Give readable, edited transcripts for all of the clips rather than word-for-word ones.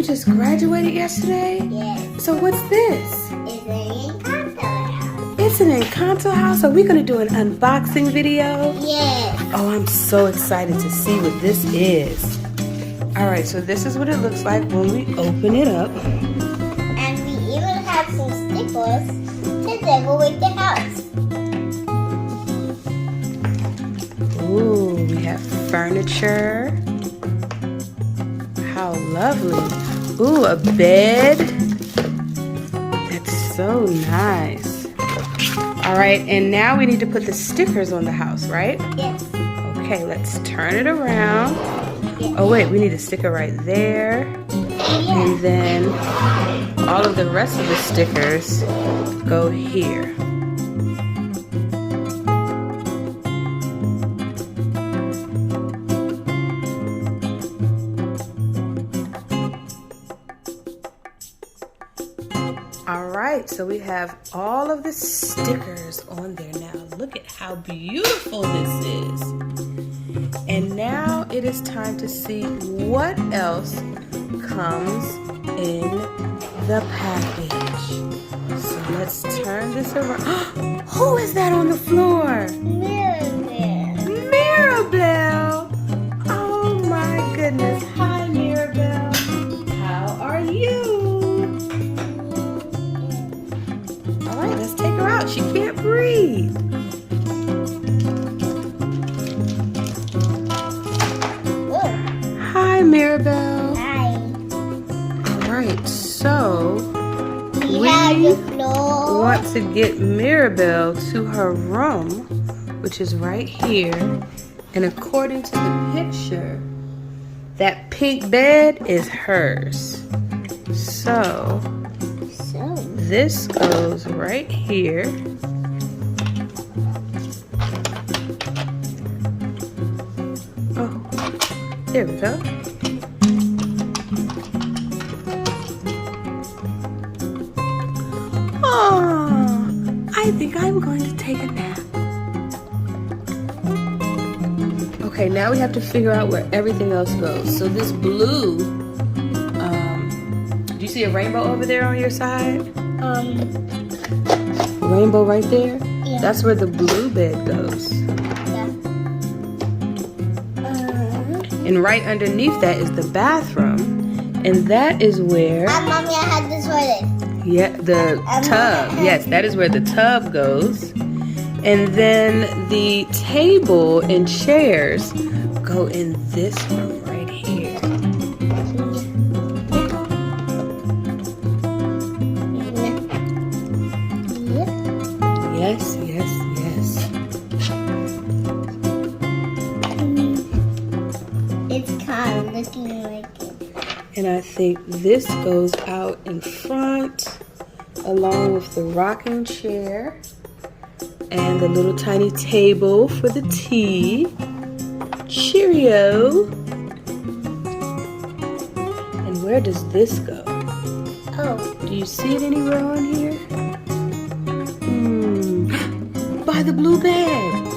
just graduated yesterday? Yes. So what's this? It's an Encanto house. It's an Encanto house? Are we going to do an unboxing video? Yes. Oh, I'm so excited to see what this is. Alright, so this is what it looks like when we open it up. And we even have some stickers to decorate the house. Ooh, we have furniture. How lovely. Ooh, a bed. That's so nice. Alright, and now we need to put the stickers on the house, right? Yes. Okay, let's turn it around. Oh wait, we need a sticker right there. And then all of the rest of the stickers go here. Alright, so we have all of the stickers on there now. Look at how beautiful this is. And now it is time to see what else comes in the package. So let's turn this around. Who is that on the floor? Mirabel. Mirabel! Oh my goodness. Hi, Mirabel. How are you? All right, let's take her out. She can't breathe. Hi, Mirabel. Hi. All right, so We have the floor. want to get Mirabel to her room, which is right here. And according to the picture, that pink bed is hers. So this goes right here. Oh, there we go. Oh, I think I'm going to take a nap. Okay, now we have to figure out where everything else goes. So this blue, do you see a rainbow over there on your side? Rainbow right there? Yeah. That's where the blue bed goes. And right underneath that is the bathroom. And that is where... Mommy, I had this toilet. Yeah, the tub. Yes, that is where the tub goes. And then the table and chairs go in this room right here. Yes, yes, yes. It's kind of looking like it. And I think this goes out in front along with the rocking chair and the little tiny table for the tea. Cheerio. And where does this go? Oh. Do you see it anywhere on here? By the blue bed.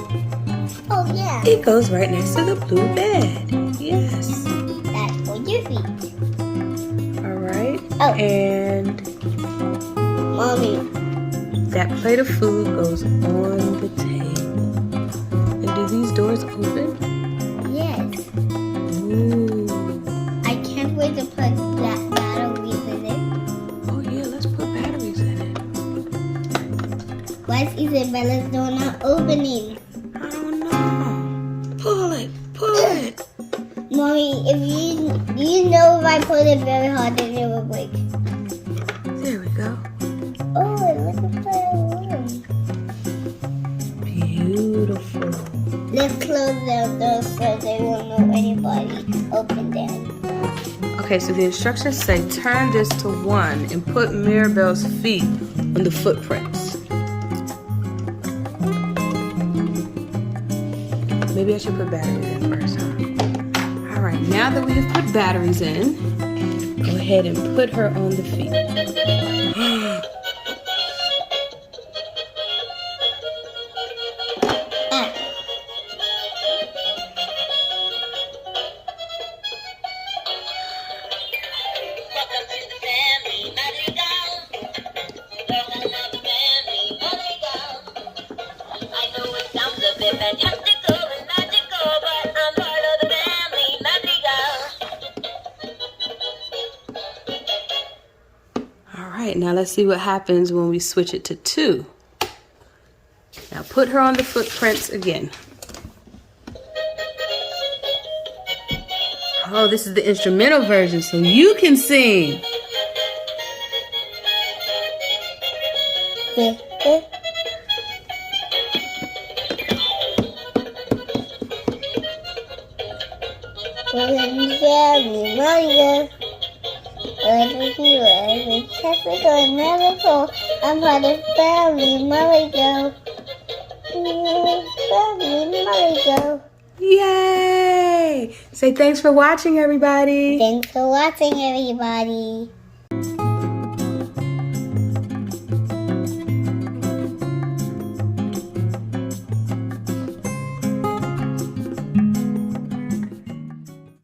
Oh, yeah. It goes right next to the blue bed. Yes. That's for your feet. Alright. Oh. And Mommy. that plate of food goes on the table. And do these doors open? Yes. Ooh. I can't wait to put black batteries in it. Oh yeah, let's put batteries in it. Why is Isabella's door not opening? I don't know. Pull it. Pull it. Mommy, if you know if I put it very hard, then it will break. There we go. Oh, look at the room. Beautiful. Let's close the door so they won't know anybody opened them. Okay, so the instructions say turn this to 1 and put Mirabel's feet on the footprints. Maybe I should put batteries in first, huh? Alright, now that we have put batteries in, go ahead and put her on the feet. right, now let's see what happens when we switch it to 2. Now put her on the footprints again. Oh, this is the instrumental version, so you can sing. I'm part of family, Madrigal. Family, Madrigal. Yay! Say thanks for watching, everybody. Thanks for watching, everybody.